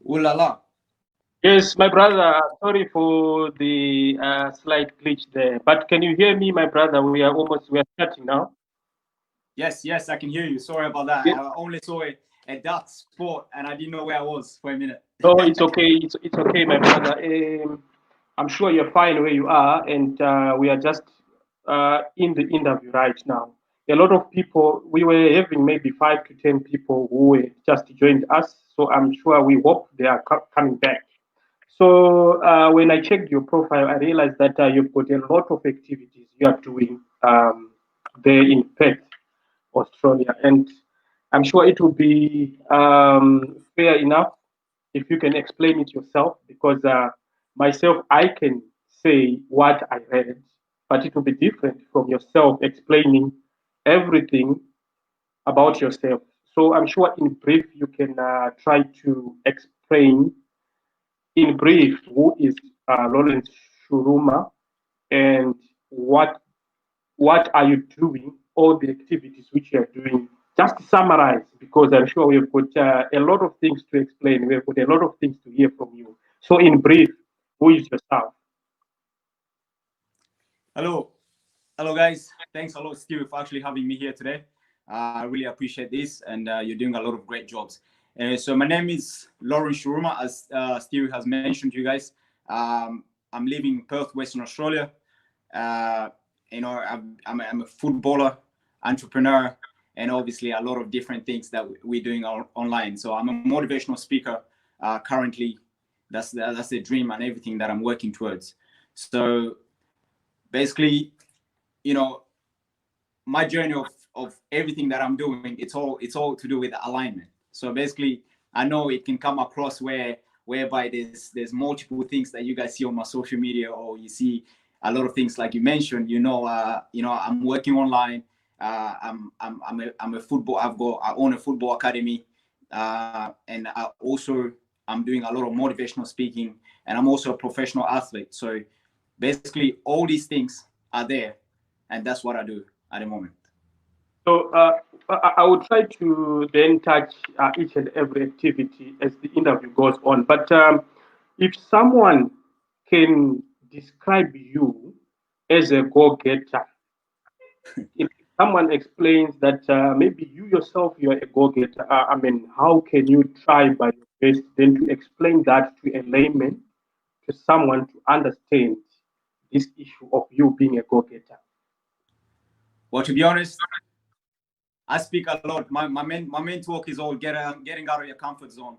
Ooh la la. Yes, my brother. Sorry for the slight glitch there, but can you hear me, my brother? We are starting now. Yes, I can hear you. Sorry about that. Yes. I only saw a dot spot and I didn't know where I was for a minute. No, it's okay. It's okay, my brother. I'm sure you're fine where you are, and we are just in the interview right now. A lot of people. We were having maybe 5 to 10 people who were just joined us, so I'm sure we hope they are coming back. So when I checked your profile, I realized that you've got a lot of activities you are doing there in Perth, Australia, and I'm sure it will be fair enough if you can explain it yourself, because myself, I can say what I read, but it will be different from yourself explaining everything about yourself. So I'm sure in brief you can try to explain in brief who is Lawrence Shuruma, and what what are you doing, all the activities which you are doing. Just summarize, because I'm sure we've got a lot of things to explain. We've got a lot of things to hear from you. So, in brief, who is yourself? Hello. Hello guys. Thanks a lot, Steve, for actually having me here today. I really appreciate this and you're doing a lot of great jobs. So my name is Lauren Shuruma, as Steve has mentioned to you guys. I'm living in Perth, Western Australia. Uh, I'm a footballer, entrepreneur, and obviously a lot of different things that we're doing online. So I'm a motivational speaker currently. That's the dream and everything that I'm working towards. So basically, you know, my journey of everything that I'm doing, it's all to do with alignment. So basically, I know it can come across whereby there's multiple things that you guys see on my social media, or you see a lot of things like you mentioned. I'm working online. I'm a football. I own a football academy, and I'm doing a lot of motivational speaking, and I'm also a professional athlete. So basically, all these things are there, and that's what I do at the moment. So, I will try to then touch each and every activity as the interview goes on. But if someone can describe you as a go getter, if someone explains that maybe you yourself you are a go-getter, I mean, how can you try by your best then to explain that to a layman, to someone to understand this issue of you being a go-getter? Well, to be honest, I speak a lot. My main talk is all getting out of your comfort zone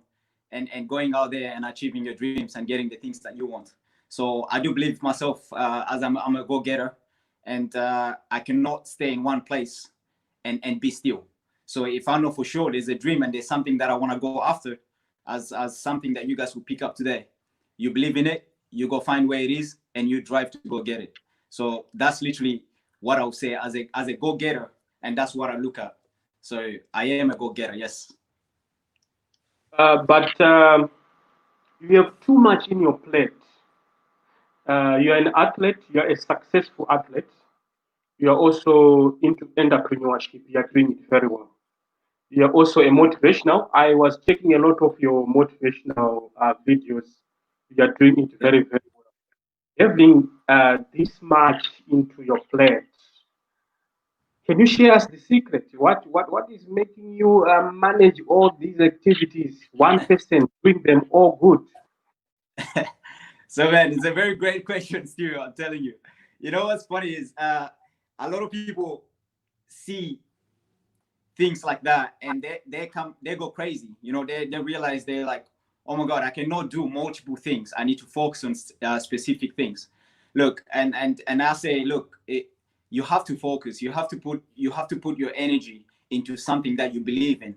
and going out there and achieving your dreams and getting the things that you want. So I do believe myself as I'm a go-getter, and I cannot stay in one place and be still. So if I know for sure there's a dream and there's something that I want to go after, as something that you guys will pick up today, you believe in it, you go find where it is, and you drive to go get it. So that's literally what I would say as a go-getter, and that's what I look at. So I am a go-getter, yes. But you have too much in your plate. You're an athlete, you're a successful athlete, you're also into entrepreneurship, you're doing it very well. You're also a motivational. I was checking a lot of your motivational videos. You're doing it Yeah. very, very well. Having this much into your plate, can you share us the secret? What is making you manage all these activities? One person doing them all good. So man, it's a very great question, Stu. I'm telling you. You know what's funny is a lot of people see things like that and they go crazy. They realize they're like, oh my god, I cannot do multiple things. I need to focus on specific things. Look, and I say, look, you have to focus. You have to put your energy into something that you believe in.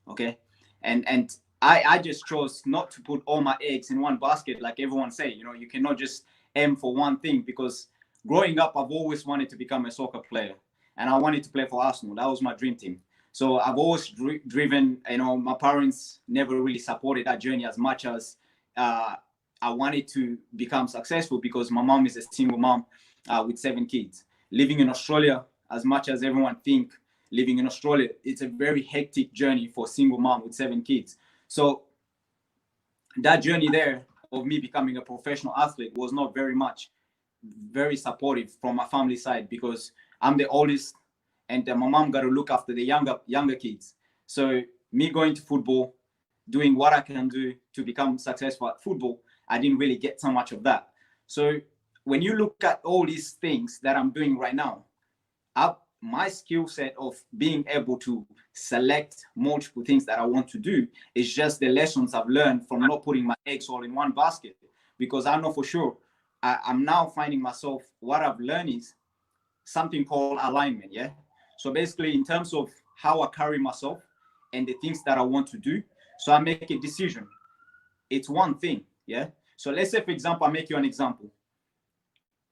Okay, and I just chose not to put all my eggs in one basket, like everyone say. You cannot just aim for one thing, because growing up, I've always wanted to become a soccer player, and I wanted to play for Arsenal. That was my dream team. So I've always driven. My parents never really supported that journey as much as I wanted to become successful, because my mom is a single mom with 7 kids. Living in Australia, as much as everyone think living in Australia, it's a very hectic journey for a single mom with 7 kids. So that journey there of me becoming a professional athlete was not very supportive from my family side, because I'm the oldest, and my mom got to look after the younger kids. So me going to football, doing what I can do to become successful at football, I didn't really get so much of that. So when you look at all these things that I'm doing right now, my skill set of being able to select multiple things that I want to do is just the lessons I've learned from not putting my eggs all in one basket. Because I know for sure I'm now finding myself, what I've learned is something called alignment. Yeah. So basically, in terms of how I carry myself and the things that I want to do, so I make a decision. It's one thing. Yeah. So let's say, for example, I make you an example.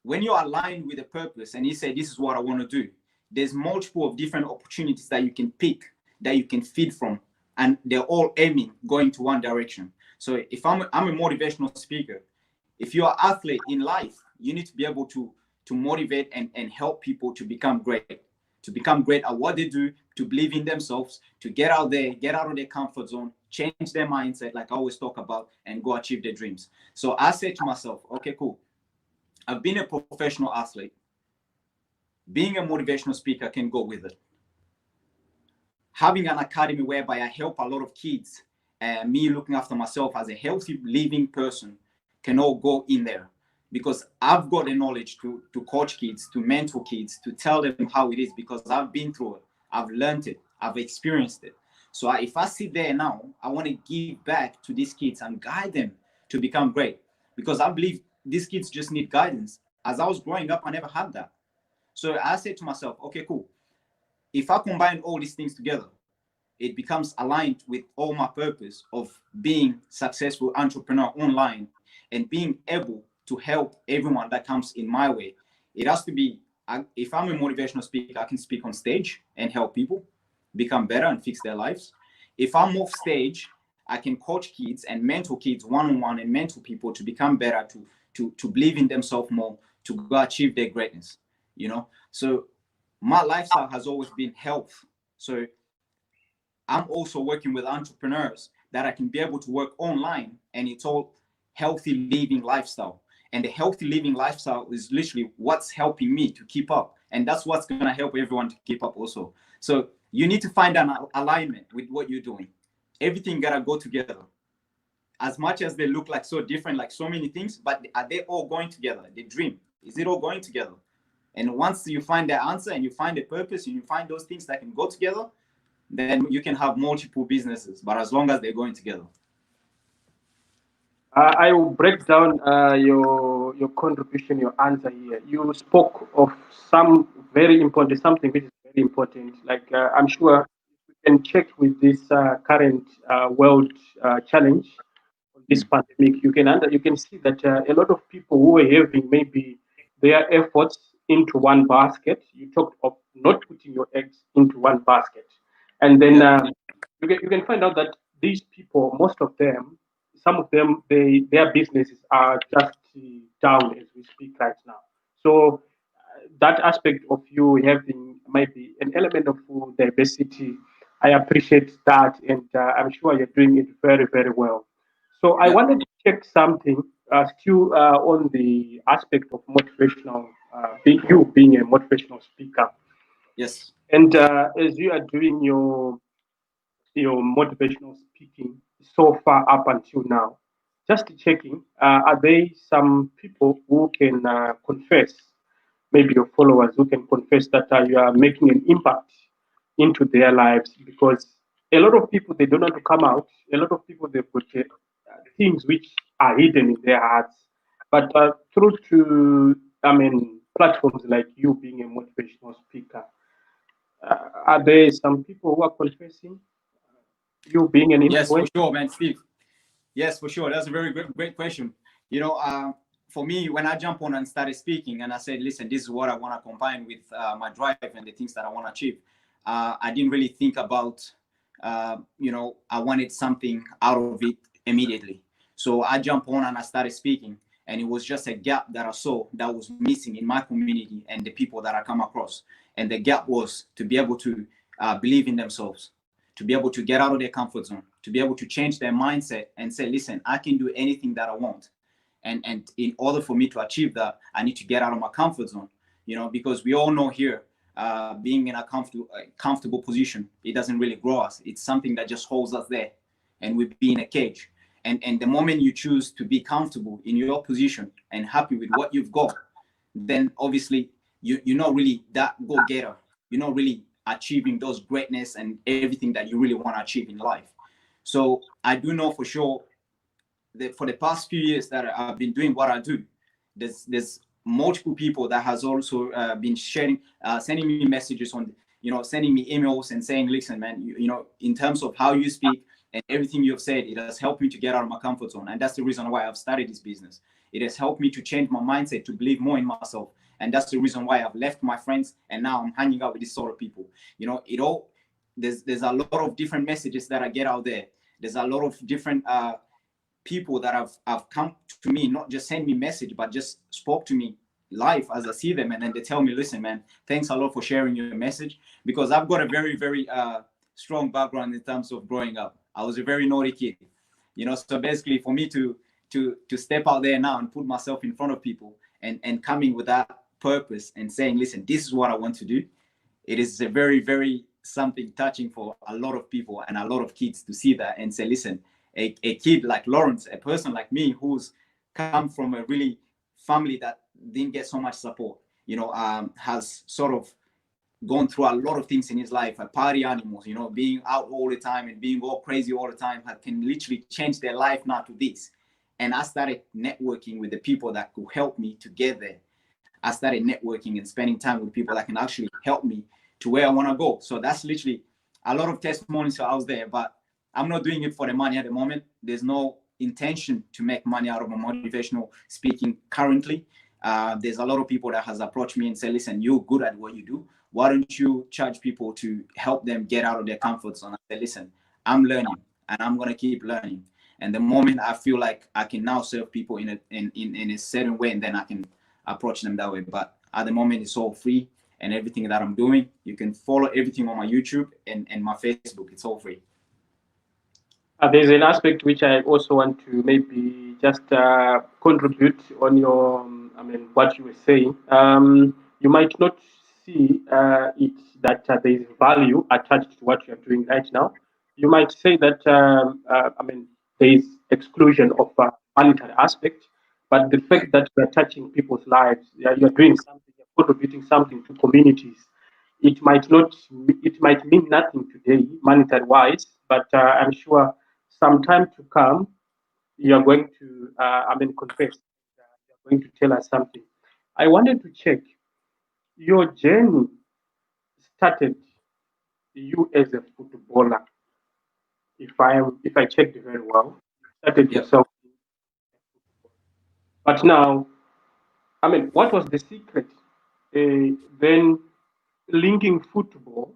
When you're aligned with a purpose and you say, this is what I want to do, there's multiple of different opportunities that you can pick, that you can feed from, and they're all aiming, going to one direction. So if I'm a motivational speaker, if you're an athlete in life, you need to be able to motivate and help people to become great at what they do, to believe in themselves, to get out there, get out of their comfort zone, change their mindset, like I always talk about, and go achieve their dreams. So I said to myself, okay, cool. I've been a professional athlete. Being a motivational speaker can go with it. Having an academy whereby I help a lot of kids, me looking after myself as a healthy living person, can all go in there, because I've got the knowledge to coach kids, to mentor kids, to tell them how it is, because I've been through it, I've learned it, I've experienced it. So if I sit there now, I want to give back to these kids and guide them to become great, because I believe these kids just need guidance. As I was growing up, I never had that. So I said to myself, okay, cool. If I combine all these things together, it becomes aligned with all my purpose of being successful entrepreneur online and being able to help everyone that comes in my way. It has to be, if I'm a motivational speaker, I can speak on stage and help people become better and fix their lives. If I'm off stage, I can coach kids and mentor kids one-on-one and mentor people to become better, to believe in themselves more, to go achieve their greatness. You know, so my lifestyle has always been health. So I'm also working with entrepreneurs that I can be able to work online, and it's all healthy living lifestyle. And the healthy living lifestyle is literally what's helping me to keep up. And that's what's going to help everyone to keep up also. So you need to find an alignment with what you're doing. Everything got to go together. As much as they look like so different, like so many things, but are they all going together? The dream, is it all going together? And once you find the answer and you find the purpose and you find those things that can go together, then you can have multiple businesses, but as long as they're going together. I will break down your contribution, your answer here. You spoke of something which is very important. Like I'm sure we can check with this current world challenge, this pandemic. You can see that a lot of people who are having maybe their efforts into one basket. You talked of not putting your eggs into one basket, and then you can find out that these people, most of them, some of them, their businesses are just down as we speak right now. So that aspect of you having maybe an element of diversity, I appreciate that, and I'm sure you're doing it very, very well. So I Yeah. wanted to check something, still on the aspect of motivational, being a motivational speaker, Yes. and as you are doing your motivational speaking so far up until now. Just checking, are there some people who can confess, maybe your followers who can confess that you are making an impact into their lives? Because a lot of people, they don't want to come out. A lot of people, they've got things which are hidden in their hearts. But through to, platforms like you being a motivational speaker, are there some people who are confessing you being an Yes, for influence? sure, man, Steve. Yes, for sure. That's a very great question. You know, for me, when I jump on and started speaking and I said, listen, this is what I want to combine with my drive and the things that I want to achieve, I didn't really think about, I wanted something out of it immediately. So I jumped on and I started speaking, and it was just a gap that I saw that was missing in my community and the people that I come across. And the gap was to be able to believe in themselves, to be able to get out of their comfort zone, to be able to change their mindset and say, listen, I can do anything that I want. And in order for me to achieve that, I need to get out of my comfort zone, because we all know here, being in a comfortable position, it doesn't really grow us. It's something that just holds us there, and we be in a cage. And the moment you choose to be comfortable in your position and happy with what you've got, then obviously you're not really that go-getter. You're not really achieving those greatness and everything that you really want to achieve in life. So I do know for sure that for the past few years that I've been doing what I do, there's multiple people that has also been sharing, sending me messages on, sending me emails and saying, listen, man, in terms of how you speak and everything you've said, it has helped me to get out of my comfort zone. And that's the reason why I've started this business. It has helped me to change my mindset, to believe more in myself. And that's the reason why I've left my friends and now I'm hanging out with these sort of people. There's a lot of different messages that I get out there. There's a lot of different people that have come to me, not just send me message, but just spoke to me live as I see them. And then they tell me, listen, man, thanks a lot for sharing your message, because I've got a very, very strong background in terms of growing up. I was a very naughty kid, so basically for me to step out there now and put myself in front of people and coming with that purpose and saying, listen, this is what I want to do. It is a very, very something touching for a lot of people and a lot of kids to see that and say, listen, a kid like Lawrence, a person like me who's come from a really family that didn't get so much support, has sort of gone through a lot of things in his life, party animals, being out all the time and being all crazy all the time, can literally change their life now to this. And I started networking with the people that could help me to get there. I started networking and spending time with people that can actually help me to where I want to go. So that's literally a lot of testimonies out there, but I'm not doing it for the money at the moment. There's no intention to make money out of my motivational speaking currently. There's a lot of people that has approached me and said, listen, you're good at what you do. Why don't you charge people to help them get out of their comfort zone? I said, listen, I'm learning and I'm going to keep learning. And the moment I feel like I can now serve people in a certain way, and then I can approach them that way. But at the moment, it's all free, and everything that I'm doing, you can follow everything on my YouTube and my Facebook. It's all free. There's an aspect which I also want to maybe just contribute on your, what you were saying. You might not see it that there is value attached to what you're doing right now. You might say that, there is exclusion of monetary aspect, but the fact that you're touching people's lives, you're doing something, you're contributing something to communities. It might mean nothing today, monetary wise, but I'm sure some time to come, you're going to, confess, you're going to tell us something. I wanted to check your journey started you as a footballer. If I checked very well, started yourself. But now, what was the secret? Then linking football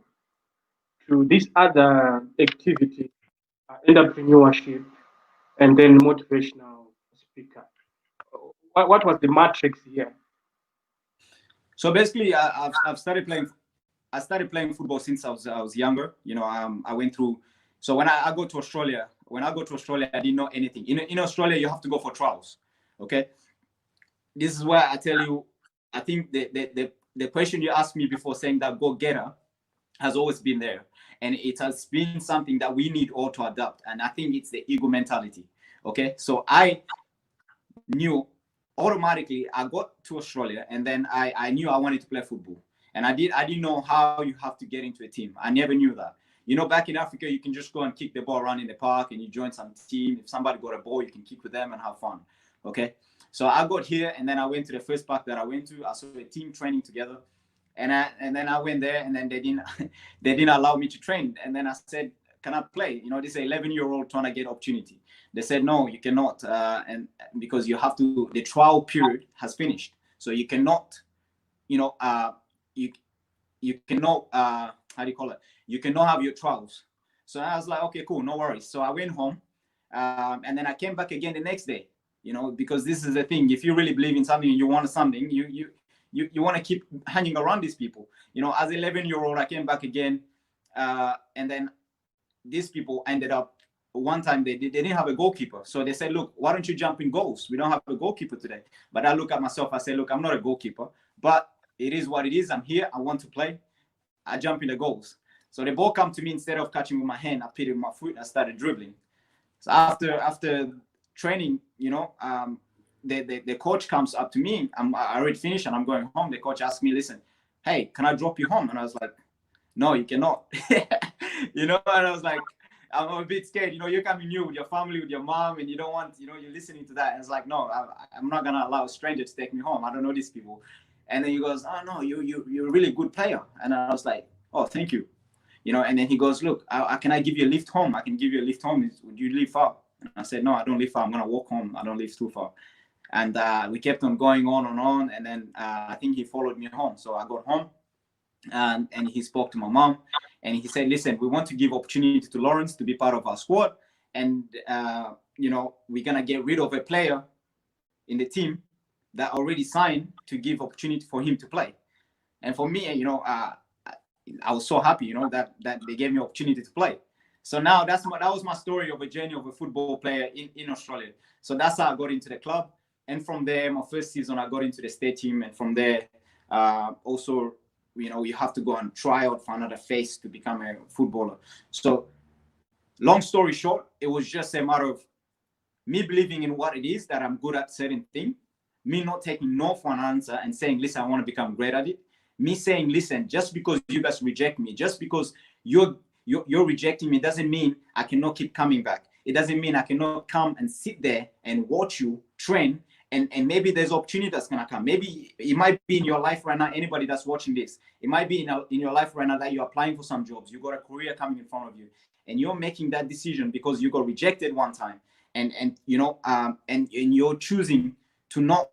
to this other activity, entrepreneurship, and then motivational speaker. What was the matrix here? So basically, I've started playing. I started playing football since I was younger. I went through. So when I go to Australia, I didn't know anything. In Australia, you have to go for trials. Okay, this is where I tell you. I think the question you asked me before, saying that go-getter, has always been there, and it has been something that we need all to adapt. And I think it's the ego mentality. Okay, so I knew automatically. I got to Australia, and then I knew I wanted to play football. And I didn't know how you have to get into a team. I never knew that. Back in Africa, you can just go and kick the ball around in the park and you join some team. If somebody got a ball, you can kick with them and have fun. Okay. So I got here, and then I went to the first park that I went to. I saw a team training together. And then I went there, and then they didn't allow me to train. And then I said, can I play? This 11-year-old trying to get opportunity. They said, no, you cannot. And because you have to, the trial period has finished. So you cannot, you cannot how do you call it? You cannot have your trials. So I was like, okay, cool, no worries. So I went home, and then I came back again the next day. Because this is the thing. If you really believe in something and you want something, you want to keep hanging around these people. As an 11-year-old, I came back again, and then these people ended up one time they didn't have a goalkeeper. So they said, look, why don't you jump in goals? We don't have a goalkeeper today. But I look at myself, I say, look, I'm not a goalkeeper, but it is what it is. I'm here. I want to play. I jump in the goals. So the ball come to me, instead of catching with my hand, I put it with my foot and I started dribbling. So after training, the coach comes up to me. I already finished and I'm going home. The coach asked me, listen, hey, can I drop you home? And I was like, no, you cannot. And I was like, I'm a bit scared. You're coming new with your family, with your mom, and you don't want, you're listening to that. And it's like, no, I'm not gonna allow a stranger to take me home. I don't know these people. And then he goes, oh no, you're a really good player. And I was like, oh, thank you. And then he goes, look, can I give you a lift home? I can give you a lift home. Would you live far? And I said, no, I don't live far. I'm gonna walk home. I don't live too far. And we kept on going on and on. And then I think he followed me home. So I got home and he spoke to my mom. And he said, listen, we want to give opportunity to Lawrence to be part of our squad. And, we're going to get rid of a player in the team that already signed to give opportunity for him to play. And for me, I was so happy, that they gave me opportunity to play. So now that was my story of a journey of a football player in Australia. So that's how I got into the club. And from there, my first season, I got into the state team. And from there, also, you have to go and try out for another phase to become a footballer. So long story short, it was just a matter of me believing in what it is that I'm good at certain thing, me not taking no for an answer and saying, listen, I want to become great at it. Me saying, listen, just because you guys reject me, just because you're rejecting me, doesn't mean I cannot keep coming back. It doesn't mean I cannot come and sit there and watch you train. And maybe there's opportunity that's going to come. Maybe it might be in your life right now, anybody that's watching this, it might be in your life right now that you're applying for some jobs. You got a career coming in front of you and you're making that decision because you got rejected one time. And you're choosing to not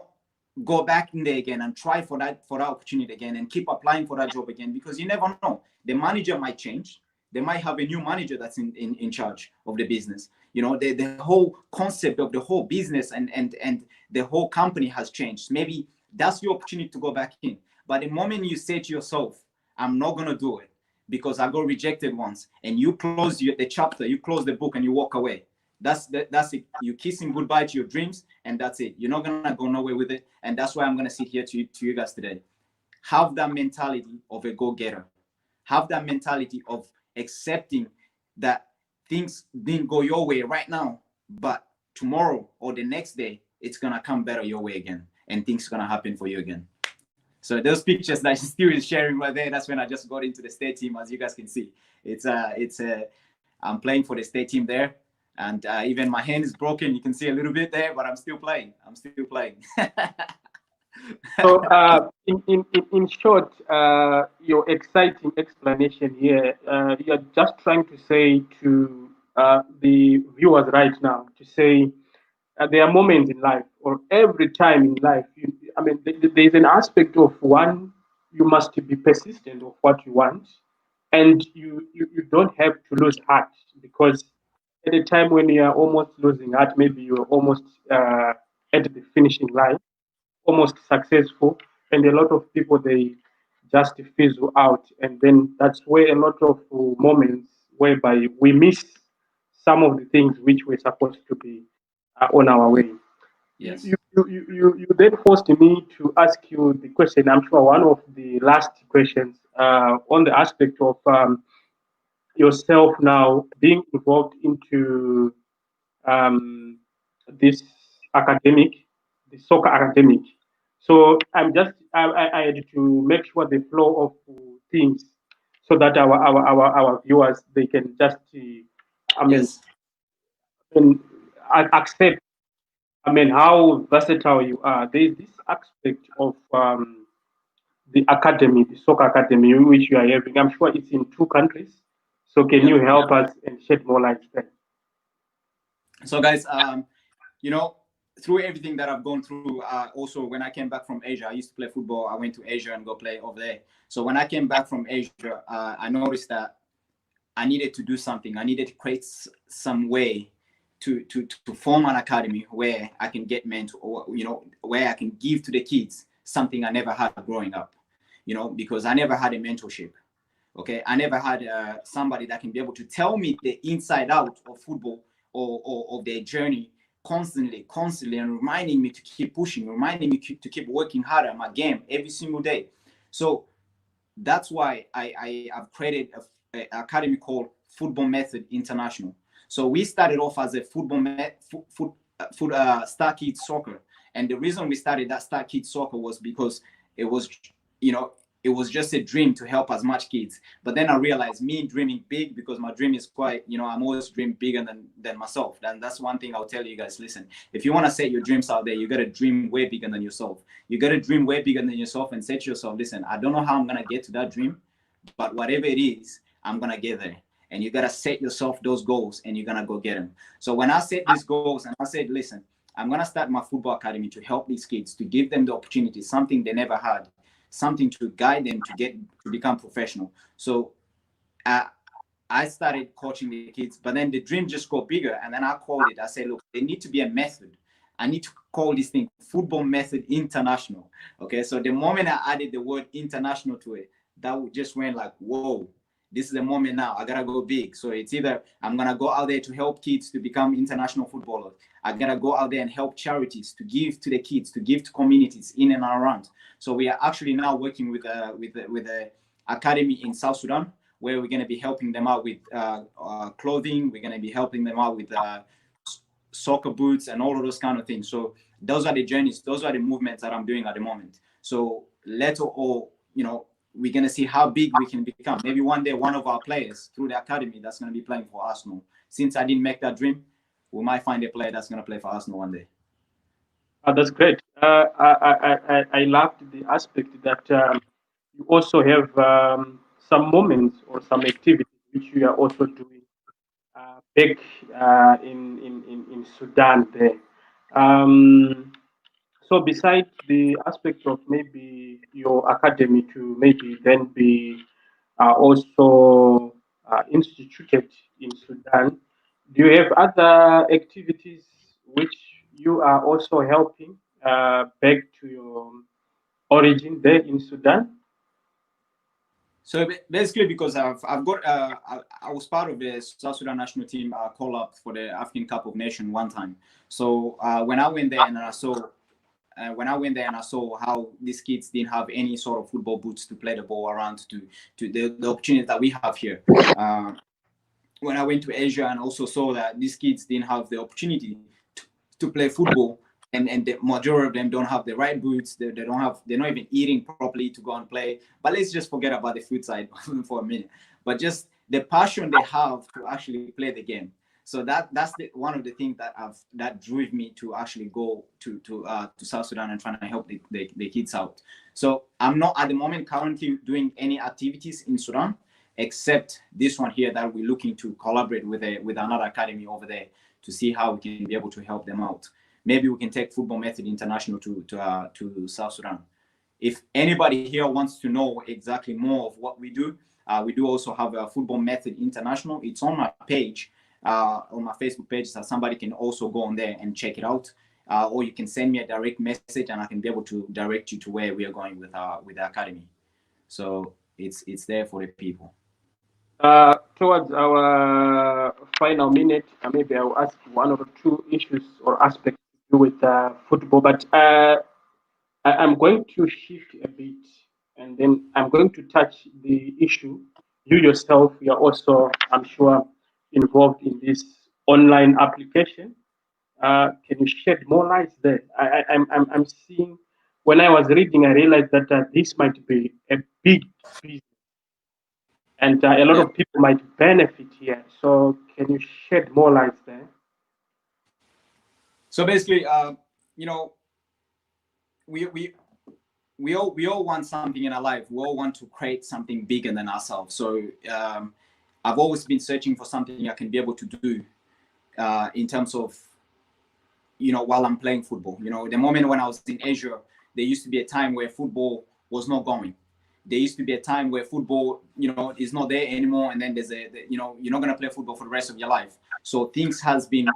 go back in there again and try for that opportunity again and keep applying for that job again, because you never know. The manager might change. They might have a new manager that's in charge of the business. The whole concept of the whole business and the whole company has changed. Maybe that's your opportunity to go back in. But the moment you say to yourself, I'm not going to do it because I got rejected once, and you close the chapter, you close the book and you walk away. That's it. You're kissing goodbye to your dreams, and that's it. You're not going to go nowhere with it. And that's why I'm going to sit here to you guys today. Have that mentality of a go-getter. Have that mentality of accepting that things didn't go your way right now, but tomorrow or the next day, it's going to come better your way again, and things are going to happen for you again. So those pictures that Stewie is sharing right there, that's when I just got into the state team. As you guys can see, I'm playing for the state team there. And even my hand is broken. You can see a little bit there, but I'm still playing. So in short, your exciting explanation here, you're just trying to say to the viewers right now, to say there are moments in life, or every time in life, there's an aspect of one, you must be persistent of what you want, and you don't have to lose heart, because at a time when you are almost losing heart, maybe you're almost at the finishing line, almost successful, and a lot of people, they just fizzle out, and then that's where a lot of moments whereby we miss some of the things which we're supposed to be on our way. Yes. You then forced me to ask you the question. I'm sure one of the last questions on the aspect of yourself now being involved into this academic, the soccer academic. So I had to make sure the flow of things, so that our viewers, they can just Yes. accept how versatile you are. There is this aspect of the academy, the soccer academy, which you are having. I'm sure it's in 2 countries. So can you help us and shed more light there? So guys, through everything that I've gone through, also when I came back from Asia, I used to play football. I went to Asia and go play over there. So when I came back from Asia, I noticed that I needed to do something. I needed to create some way to form an academy where I can get mentor, or where I can give to the kids something I never had growing up. Because I never had a mentorship. Okay, I never had somebody that can be able to tell me the inside out of football of their journey constantly, and reminding me to keep pushing, reminding me to keep working harder at my game every single day. So that's why I've created an academy called Football Method International. So we started off as a Star Kids Soccer, and the reason we started that Star Kids Soccer was because it was, it was just a dream to help as much kids. But then I realized me dreaming big, because my dream is quite, I'm always dream bigger than myself. And that's one thing I'll tell you guys. Listen, if you want to set your dreams out there, you got to dream way bigger than yourself. You got to dream way bigger than yourself and say to yourself, listen, I don't know how I'm going to get to that dream, but whatever it is, I'm going to get there. And you got to set yourself those goals, and you're going to go get them. So when I set these goals and I said, listen, I'm going to start my football academy to help these kids, to give them the opportunity, something they never had, something to guide them to become professional. So I started coaching the kids, but then the dream just got bigger. And then I called it, I said, look, there need to be a method. I need to call this thing Football Method International. Okay, so the moment I added the word international to it, that just went like, whoa, this is the moment now. I gotta go big. So it's either I'm gonna go out there to help kids to become international footballers. I gotta go out there and help charities, to give to the kids, to give to communities in and around. So we are actually now working with a academy in South Sudan, where we're gonna be helping them out with clothing. We're gonna be helping them out with soccer boots and all of those kind of things. So those are the journeys, those are the movements that I'm doing at the moment. So we're going to see how big we can become. Maybe one day, one of our players through the academy that's going to be playing for Arsenal. Since I didn't make that dream, we might find a player that's going to play for Arsenal one day. That's great. I loved the aspect that you also have some moments or some activities which you are also doing back in Sudan there. So besides the aspect of maybe your academy to maybe then be also instituted in Sudan, do you have other activities which you are also helping back to your origin there in Sudan? So basically, because I was part of the South Sudan national team call up for the African Cup of Nations one time. So when I went there and I saw how these kids didn't have any sort of football boots to play the ball around, to the opportunity that we have here. When I went to Asia and also saw that these kids didn't have the opportunity to play football, and the majority of them don't have the right boots. They're not even eating properly to go and play. But let's just forget about the food side for a minute. But just the passion they have to actually play the game. So that's one of the things that drove me to actually go to South Sudan and trying to help the kids out. So I'm not at the moment currently doing any activities in Sudan, except this one here that we're looking to collaborate with another academy over there to see how we can be able to help them out. Maybe we can take Football Method International to South Sudan. If anybody here wants to know exactly more of what we do also have a Football Method International. It's on my page, on my Facebook page, so somebody can also go on there and check it out. Or you can send me a direct message and I can be able to direct you to where we are going with the academy. So it's there for the people. Towards our final minute, maybe I'll ask one or two issues or aspects to do with football, but I'm going to shift a bit, and then I'm going to touch the issue. You yourself, you're also, I'm sure, involved in this online application. Can you shed more light there? I'm seeing, when I was reading, I realized that this might be a big business, and a lot of people might benefit here. So can you shed more light there? So basically, we all want something in our life. We all want to create something bigger than ourselves. So I've always been searching for something I can be able to do in terms of, while I'm playing football. The moment when I was in Asia, there used to be a time where football was not going. There used to be a time where football, is not there anymore. And then you're not going to play football for the rest of your life. So things has been,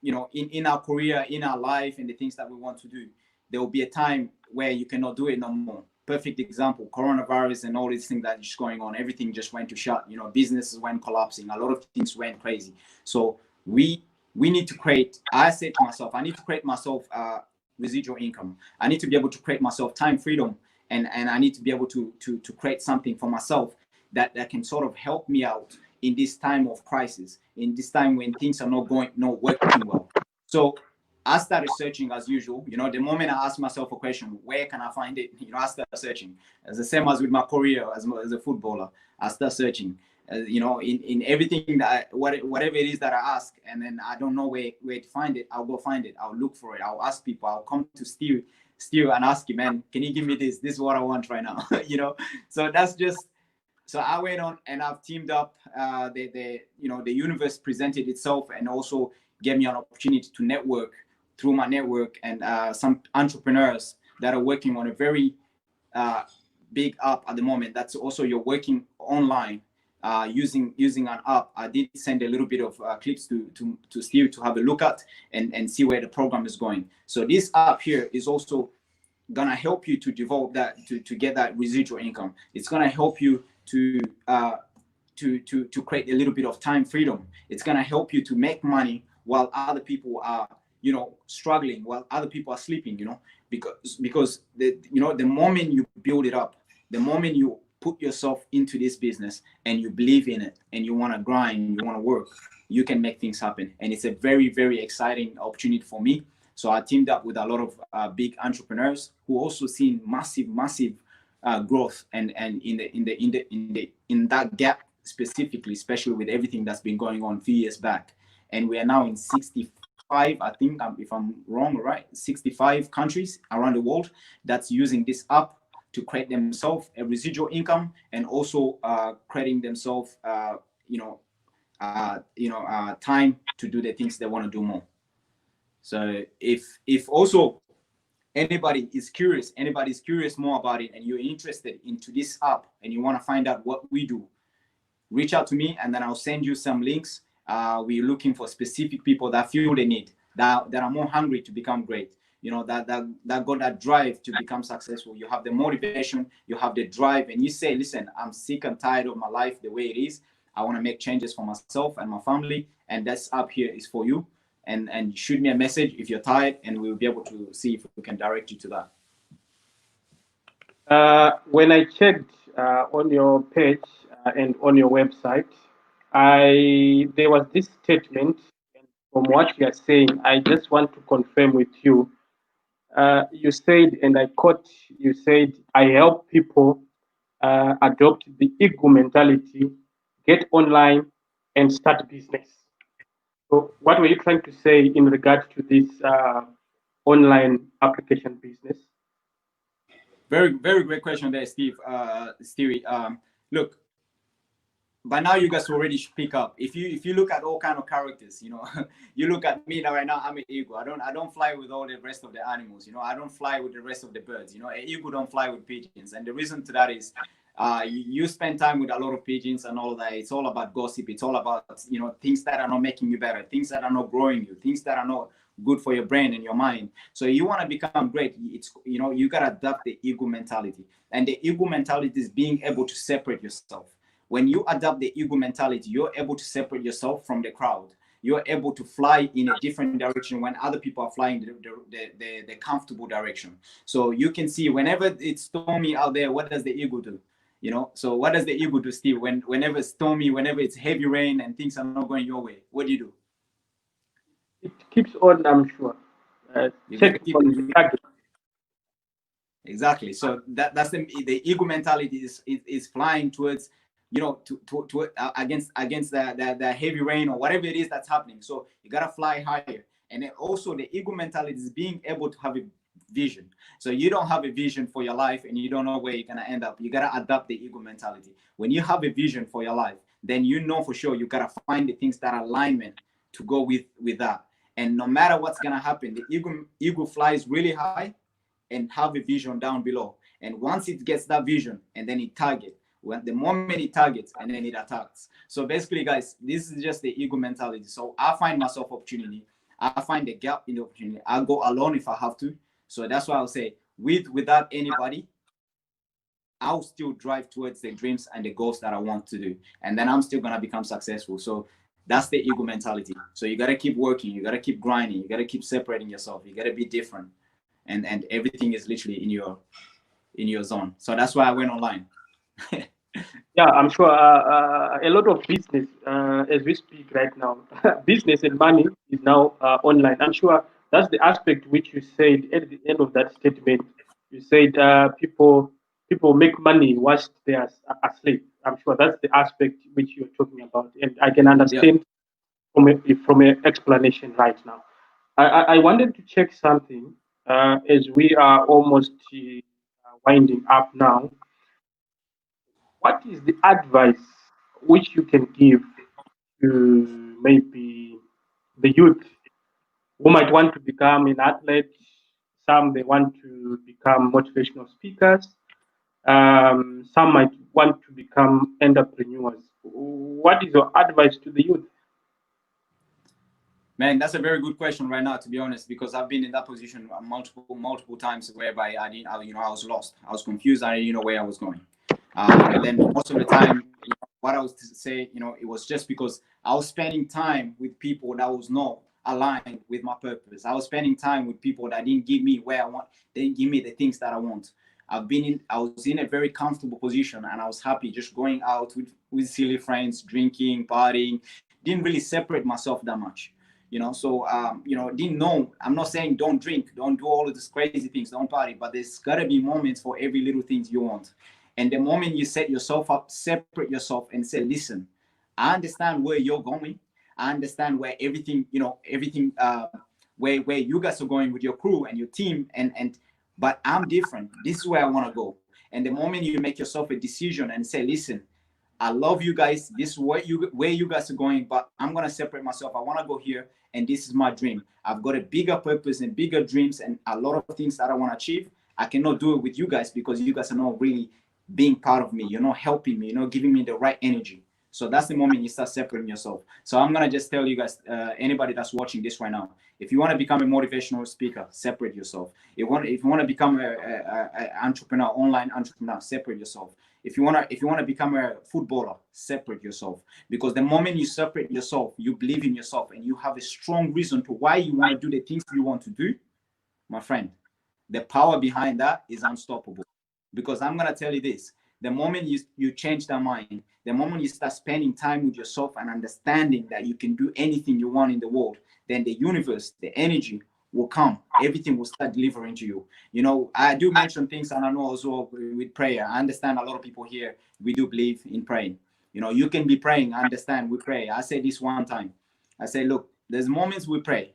in our career, in our life, and the things that we want to do, there will be a time where you cannot do it no more. Perfect example, coronavirus and all these things that is going on. Everything just went to shut. Businesses went collapsing. A lot of things went crazy. So we need to create. I said to myself, I need to create myself residual income. I need to be able to create myself time freedom, and I need to be able to create something for myself that can sort of help me out in this time of crisis, in this time when things are not working well. So I started searching as usual. The moment I asked myself a question, where can I find it? I started searching. As the same as with my career as a footballer, I started searching. In everything whatever it is that I ask, and then I don't know where to find it, I'll go find it. I'll look for it. I'll ask people. I'll come to Steve and ask him, man, can you give me this? This is what I want right now. So that's just. So I went on and I've teamed up. The universe presented itself and also gave me an opportunity to network through my network and some entrepreneurs that are working on a very big app at the moment. That's also you're working online using an app. I did send a little bit of clips to Steve to have a look at and see where the program is going. So this app here is also gonna help you to develop that to get that residual income. It's gonna help you to create a little bit of time freedom. It's gonna help you to make money while other people are struggling, while other people are sleeping. Because the moment you build it up, the moment you put yourself into this business and you believe in it and you want to grind, you want to work, you can make things happen. And it's a very, very exciting opportunity for me. So I teamed up with a lot of big entrepreneurs who also seen massive growth and in that gap specifically, especially with everything that's been going on a few years back. And we are now in 65, I think, if I'm wrong, right, 65 countries around the world that's using this app to create themselves a residual income and also creating themselves, time to do the things they want to do more. So if also anybody's curious more about it and you're interested into this app and you want to find out what we do, reach out to me and then I'll send you some links. We're looking for specific people that feel the need, that are more hungry to become great, that got that drive to become successful. You have the motivation, you have the drive, and you say, listen, I'm sick and tired of my life the way it is. I want to make changes for myself and my family, and this app here is for you. And shoot me a message if you're tired, and we'll be able to see if we can direct you to that. When I checked on your page and on your website, there was this statement, and from what you are saying, I just want to confirm with you. You said, and I quote, you said, I help people adopt the ego mentality, get online, and start business. So, what were you trying to say in regard to this online application business? Very, very great question there, Steve. Stewie. Look, by now you guys already pick up. If you look at all kind of characters, you look at me now. Right now, I'm an eagle. I don't fly with all the rest of the animals. I don't fly with the rest of the birds. An eagle don't fly with pigeons, and the reason to that is, you spend time with a lot of pigeons and all that. It's all about gossip. It's all about things that are not making you better, things that are not growing you, things that are not good for your brain and your mind. So you want to become great. It's you gotta adopt the ego mentality, and the ego mentality is being able to separate yourself. When you adopt the ego mentality, you're able to separate yourself from the crowd. You're able to fly in a different direction when other people are flying the comfortable direction. So you can see whenever it's stormy out there, what does the ego do? So what does the ego do, Steve? Whenever it's stormy, whenever it's heavy rain and things are not going your way, what do? It keeps on, I'm sure. Check on the target. Exactly. So that's the ego mentality is flying towards, against the heavy rain or whatever it is that's happening. So you gotta fly higher. And then also the ego mentality is being able to have a vision. So you don't have a vision for your life and you don't know where you're gonna end up. You gotta adopt the ego mentality. When you have a vision for your life, then you know for sure you gotta find the things that are alignment to go with that. And no matter what's gonna happen, the ego flies really high and have a vision down below. And once it gets that vision and then it targets, when the moment it targets and then it attacks. So basically, guys, this is just the ego mentality. So I find myself opportunity. I find the gap in the opportunity. I'll go alone if I have to. So that's why I'll say, without anybody, I'll still drive towards the dreams and the goals that I want to do. And then I'm still going to become successful. So That's the ego mentality. So you gotta keep working, you gotta keep grinding, you gotta keep separating yourself, you gotta be different, and everything is literally in your zone. So that's why I went online. Yeah, I'm sure a lot of business, as we speak right now, business and money is now online. I'm sure that's the aspect which you said at the end of that statement. You said people make money whilst they are asleep. I'm sure that's the aspect which you're talking about, and I can Yeah. understand from an explanation right now. I wanted to check something as we are almost winding up now. What is the advice which you can give to maybe the youth who might want to become an athlete? Some they want to become motivational speakers. Some might want to become entrepreneurs. What is your advice to the youth? Man, that's a very good question right now, to be honest, because I've been in that position multiple times whereby I didn't, I was lost, I was confused, I didn't know where I was going. And then most of the time, what I was to say, it was just because I was spending time with people that was not aligned with my purpose. I was spending time with people that didn't give me where I want, they didn't give me the things that I want. I was in a very comfortable position, and I was happy just going out with silly friends, drinking, partying. Didn't really separate myself that much. So didn't know. I'm not saying don't drink, don't do all of these crazy things, don't party, but there's gotta be moments for every little things you want. And the moment you set yourself up, separate yourself and say, listen, I understand where you're going. I understand where everything, where you guys are going with your crew and your team, but I'm different. This is where I want to go. And the moment you make yourself a decision and say, listen, I love you guys. This is where you guys are going, but I'm gonna separate myself. I want to go here, and this is my dream. I've got a bigger purpose and bigger dreams, and a lot of things that I want to achieve. I cannot do it with you guys because you guys are not really being part of me. You're not helping me. You're not giving me the right energy. So that's the moment you start separating yourself. So I'm gonna just tell you guys, anybody that's watching this right now, if you want to become a motivational speaker, separate yourself. If you want to become a entrepreneur, online entrepreneur, separate yourself. If you want to become a footballer, separate yourself. Because the moment you separate yourself, you believe in yourself and you have a strong reason to why you want to do the things you want to do, my friend. The power behind that is unstoppable. Because I'm gonna tell you this: the moment you change that mind, the moment you start spending time with yourself and understanding that you can do anything you want in the world, then the universe, the energy will come. Everything will start delivering to you. I do mention things, and I know also with prayer. I understand a lot of people here, we do believe in praying. You can be praying. I understand we pray. I said this one time. I say, look, there's moments we pray,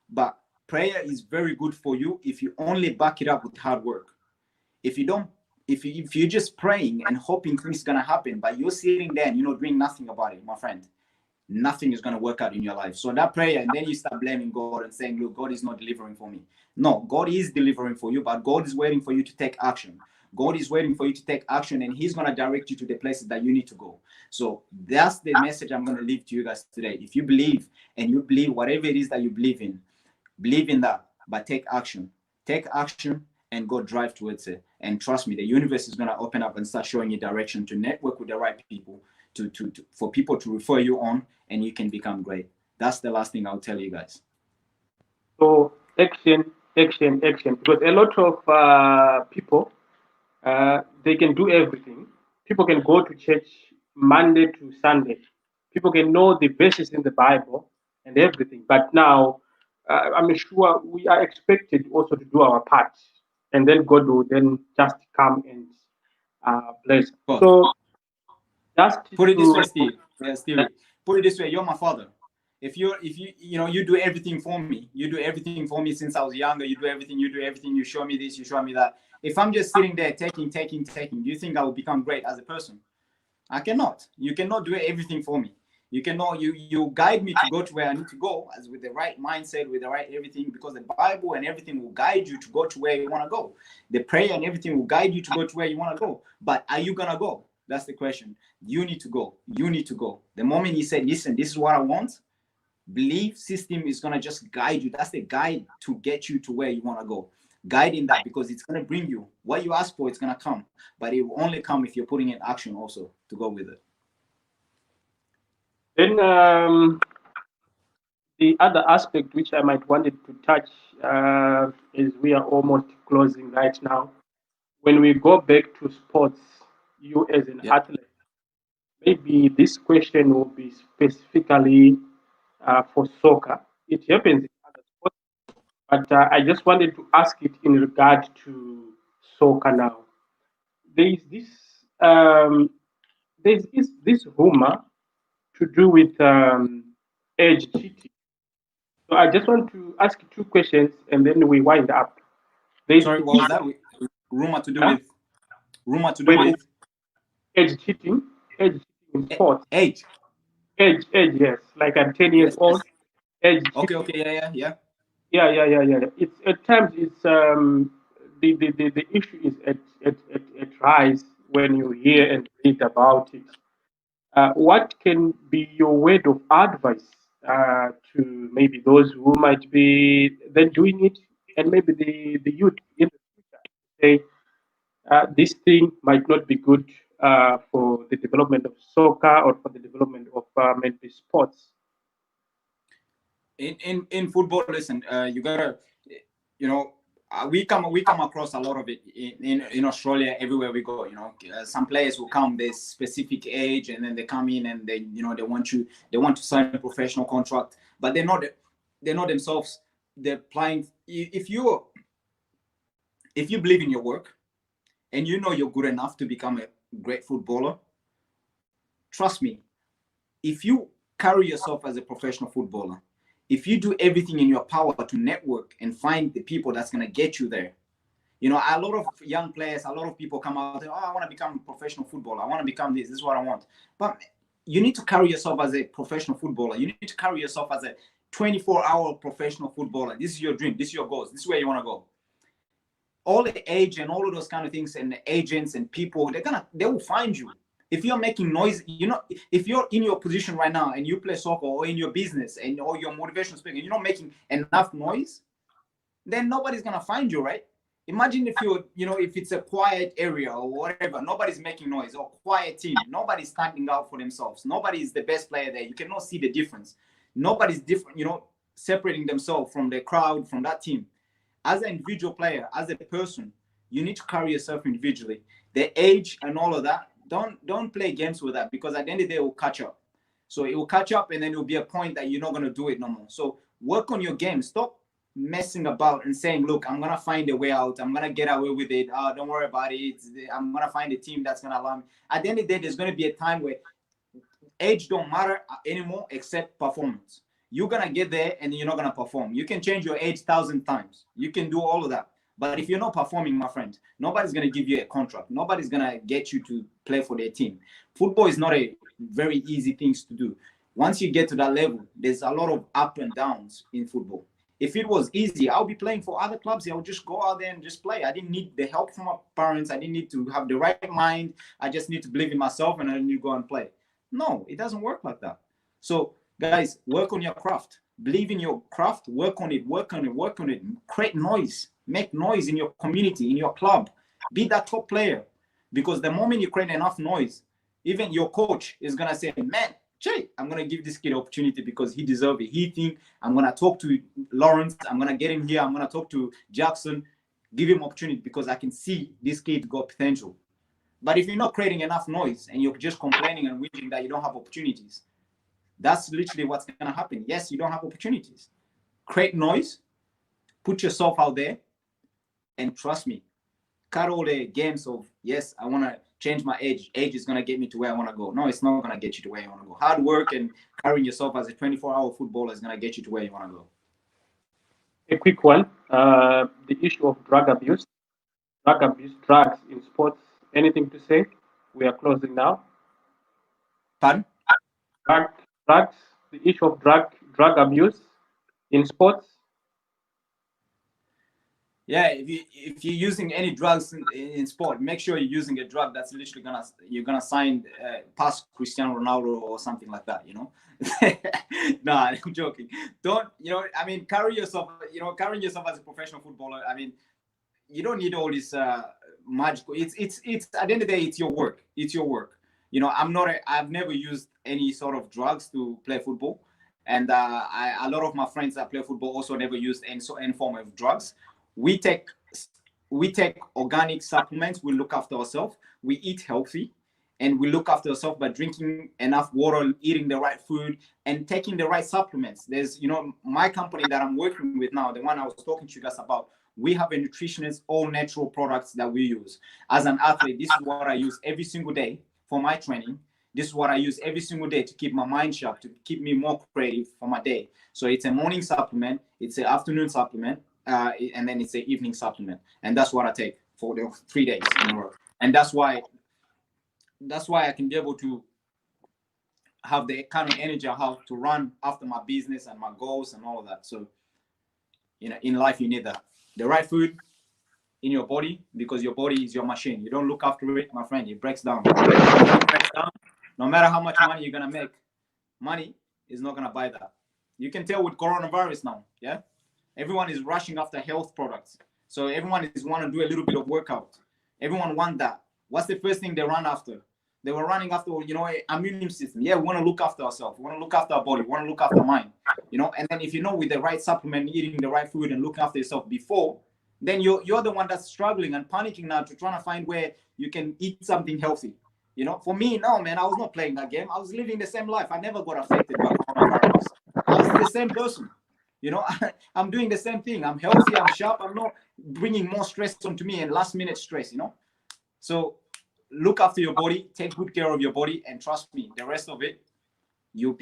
but prayer is very good for you if you only back it up with hard work. If you don't, if you're just praying and hoping things gonna happen, but you're sitting there and doing nothing about it, my friend, nothing is gonna work out in your life. So that prayer, and then you start blaming God and saying, look, God is not delivering for me. No, God is delivering for you, but God is waiting for you to take action. God is waiting for you to take action, and He's gonna direct you to the places that you need to go. So that's the message I'm gonna leave to you guys today. If you believe, and you believe whatever it is that you believe in that, but take action. Take action and go drive towards it. And trust me, the universe is going to open up and start showing you direction to network with the right people, for people to refer you on, and you can become great. That's the last thing I'll tell you guys. So action, action, action. Because a lot of people, they can do everything. People can go to church Monday to Sunday. People can know the verses in the Bible and everything. But now, I'm sure we are expected also to do our part, and then God will then just come and bless. So just Put it this way, to Steve. Yeah, Stevie. Put it this way: you're my father. If you do everything for me. You do everything for me since I was younger. You do everything. You do everything. You show me this. You show me that. If I'm just sitting there taking, do you think I will become great as a person? I cannot. You cannot do everything for me. You cannot. You guide me to go to where I need to go, as with the right mindset, with the right everything, because the Bible and everything will guide you to go to where you want to go. The prayer and everything will guide you to go to where you want to go. But are you gonna go? That's the question. You need to go. You need to go. The moment you say, listen, this is what I want, belief system is gonna just guide you. That's the guide to get you to where you want to go. Guiding that, because it's gonna bring you what you ask for. It's gonna come, but it will only come if you're putting in action also to go with it. Then the other aspect which I might wanted to touch is we are almost closing right now. When we go back to sports, you as an Yeah. athlete, maybe this question will be specifically for soccer. It happens in other sports, but I just wanted to ask it in regard to soccer now. There is this um, this rumor to do with age cheating. So I just want to ask you two questions and then we wind up. There's Sorry, the what was issue that? Rumor to do huh, with rumor to do with with age cheating in sports. age. Age, yes. Like I'm 10 years Yes, old, yes. age Okay, cheating. okay, yeah, yeah, yeah. Yeah. It's at times it's the issue is at rise when you hear and read about it. What can be your word of advice to maybe those who might be then doing it, and maybe the youth in the future? Say this thing might not be good for the development of soccer or for the development of maybe sports. In football, listen, you gotta, you know, we come across a lot of it in Australia. Everywhere we go, some players will come this specific age, and then they come in and they want to sign a professional contract, but they're not themselves. They're playing. If you believe in your work and you know you're good enough to become a great footballer, trust me, if you carry yourself as a professional footballer, if you do everything in your power to network and find the people that's going to get you there. A lot of young players, a lot of people come out and, oh, I want to become a professional footballer. I want to become this. This is what I want. But you need to carry yourself as a professional footballer. You need to carry yourself as a 24-hour professional footballer. This is your dream. This is your goals. This is where you want to go. All the age and all of those kind of things and the agents and people, they will find you. If you're making noise, if you're in your position right now and you play soccer or in your business or your motivational speaker, and you're not making enough noise, then nobody's gonna find you, right? Imagine if if it's a quiet area or whatever, nobody's making noise, or quiet team, nobody's standing out for themselves, nobody is the best player there, you cannot see the difference, nobody's different, separating themselves from the crowd, from that team. As an individual player, as a person, you need to carry yourself individually. The age and all of that, don't play games with that, because at the end of the day, it will catch up. So it will catch up, and then it will be a point that you're not going to do it no more. So work on your game. Stop messing about and saying, look, I'm going to find a way out. I'm going to get away with it. Don't worry about it. I'm going to find a team that's going to allow me. At the end of the day, there's going to be a time where age don't matter anymore except performance. You're gonna get there and you're not gonna perform. You can change your age 1,000 times. You can do all of that. But if you're not performing, my friend, nobody's gonna give you a contract. Nobody's gonna get you to play for their team. Football is not a very easy thing to do. Once you get to that level, there's a lot of up and downs in football. If it was easy, I'll be playing for other clubs. I would just go out there and just play. I didn't need the help from my parents. I didn't need to have the right mind. I just need to believe in myself, and I need to go and play. No, it doesn't work like that. So, guys, work on your craft. Believe in your craft. Work on it. Work on it. Work on it. Create noise. Make noise in your community, in your club. Be that top player. Because the moment you create enough noise, even your coach is gonna say, "Man, Jay, I'm gonna give this kid opportunity because he deserves it. He think I'm gonna talk to Lawrence. I'm gonna get him here. I'm gonna talk to Jackson. Give him opportunity because I can see this kid got potential." But if you're not creating enough noise and you're just complaining and whinging that you don't have opportunities, that's literally what's going to happen. Yes, you don't have opportunities. Create noise, put yourself out there, and trust me, cut all the games of, yes, I want to change my age. Age is going to get me to where I want to go. No, it's not going to get you to where you want to go. Hard work and carrying yourself as a 24-hour footballer is going to get you to where you want to go. A quick one: the issue of drug abuse, drugs in sports. Anything to say? We are closing now. Pardon? Drug, drugs. The issue of drug abuse in sports. Yeah, if you're using any drugs in sport, make sure you're using a drug that's literally you're gonna sign past Cristiano Ronaldo or something like that. Nah, I'm joking. Don't I mean, carry yourself. Carrying yourself as a professional footballer. I mean, you don't need all this magical. It's at the end of the day, it's your work. It's your work. you know, I've never used any sort of drugs to play football. And a lot of my friends that play football also never used any form of drugs. We take we take organic supplements. We look after ourselves. We eat healthy, and we look after ourselves by drinking enough water, eating the right food, and taking the right supplements. There's, you know, my company that I'm working with now, the one I was talking to you guys about. We have a nutritionist, all natural products that we use. As an athlete, this is what I use every single day for my training. This is what I use every single day to keep my mind sharp, to keep me more creative for my day. So it's a morning supplement, it's an afternoon supplement, and then it's an evening supplement. And that's what I take for the 3 days in a row. And that's why I can be able to have the kind of energy I have to run after my business and my goals and all of that. So, you know, in life, you need that. The right food in your body, because your body is your machine. You don't look after it, my friend, it breaks down. It breaks down. No matter how much money you're going to make, money is not going to buy that. You can tell with coronavirus now, yeah? Everyone is rushing after health products. So everyone is want to do a little bit of workout. Everyone want that. What's the first thing they run after? They were running after, you know, immune system. Yeah, we want to look after ourselves. We want to look after our body. We want to look after our mind, you know? And then if you know with the right supplement, eating the right food and looking after yourself before, then you're the one that's struggling and panicking now to trying to find where you can eat something healthy. You know, for me, no, man, I was not playing that game. I was living the same life. I never got affected by coronavirus. I was the same person. You know, I'm doing the same thing. I'm healthy. I'm sharp. I'm not bringing more stress onto me and last minute stress, you know. So look after your body, take good care of your body, and trust me, the rest of it, you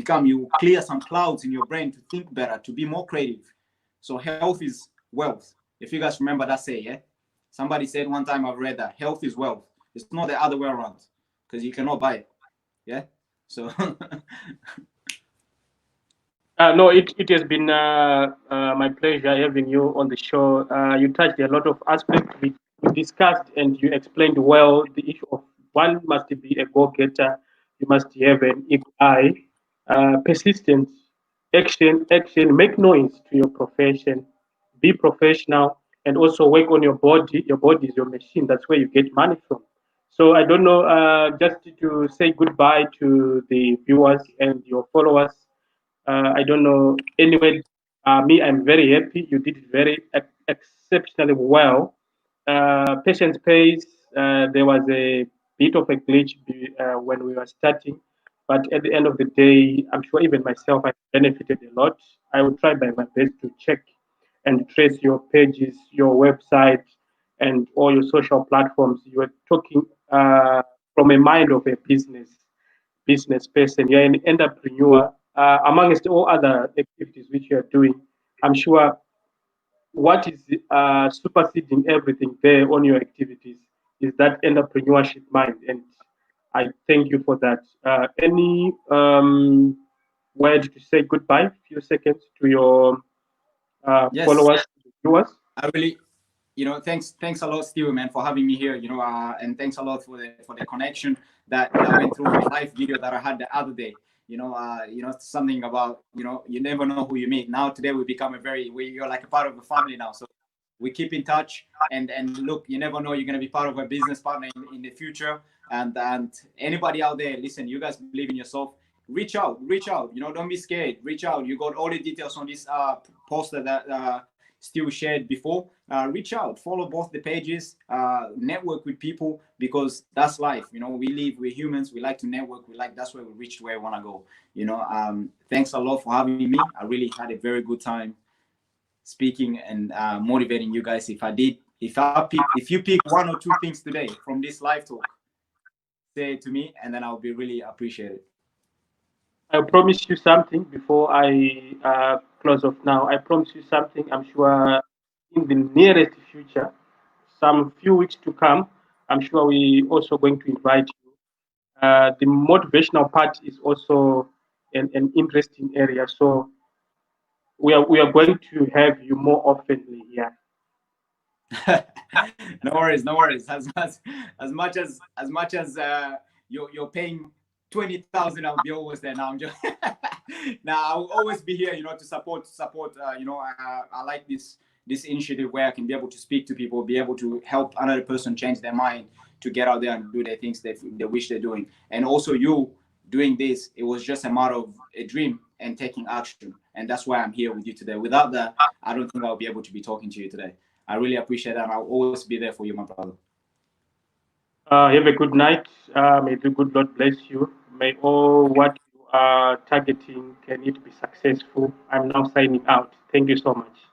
clear some clouds in your brain to think better, to be more creative. So health is wealth. If you guys remember that say, yeah? Somebody said one time, I've read that health is wealth. It's not the other way around, because you cannot buy it. Yeah. So No, it has been my pleasure having you on the show. You touched a lot of aspects we discussed, and you explained well the issue of one must be a go-getter. You must have an eagle eye, persistence, action, make noise to your profession, be professional, and also work on your body. Your body is your machine. That's where you get money from. So I don't know, just to say goodbye to the viewers and your followers. I don't know. Anyway, me, I'm very happy. You did it very exceptionally well. Patience pays. There was a bit of a glitch when we were starting, but at the end of the day, I'm sure even myself, I benefited a lot. I will try by my best to check and trace your pages, your website, and all your social platforms. You were talking from a mind of a business person. You're an entrepreneur, amongst all other activities which you are doing. I'm sure what is superseding everything there on your activities is that entrepreneurship mind. And I thank you for that. Any word to say goodbye, few seconds to your yes, followers, viewers? I really, you know, thanks a lot, Steve, man, for having me here. You know, and thanks a lot for the connection that went through my live video that I had the other day. You know, something about, you know, you never know who you meet. Now today you're like a part of the family now. So we keep in touch, and look, you never know, you're gonna be part of a business partner in the future. And anybody out there, listen, you guys believe in yourself. Reach out. You know, don't be scared. Reach out. You got all the details on this poster that Stu shared before. Reach out, follow both the pages, network with people, because that's life. You know, we're humans, we like to network, that's where we reach where we want to go. You know, thanks a lot for having me. I really had a very good time speaking and motivating you guys. If you pick one or two things today from this live talk, say it to me, and then I'll be really appreciated. I promise you something before I close off now. I promise you something. I'm sure in the nearest future, some few weeks to come, I'm sure we also going to invite you. The motivational part is also an interesting area. So we are going to have you more oftenly here. No worries. As much as you're paying 20,000, I'll be always there. Now I'm just now I'll always be here, you know, to support. You know, I like this this initiative where I can be able to speak to people, be able to help another person change their mind to get out there and do the things they wish they're doing. And also you doing this, it was just a matter of a dream and taking action. And that's why I'm here with you today. Without that, I don't think I'll be able to be talking to you today. I really appreciate that. And I'll always be there for you, my brother. Have a good night. May the good Lord bless you. May all what you are targeting, can it be successful. I'm now signing out. Thank you so much.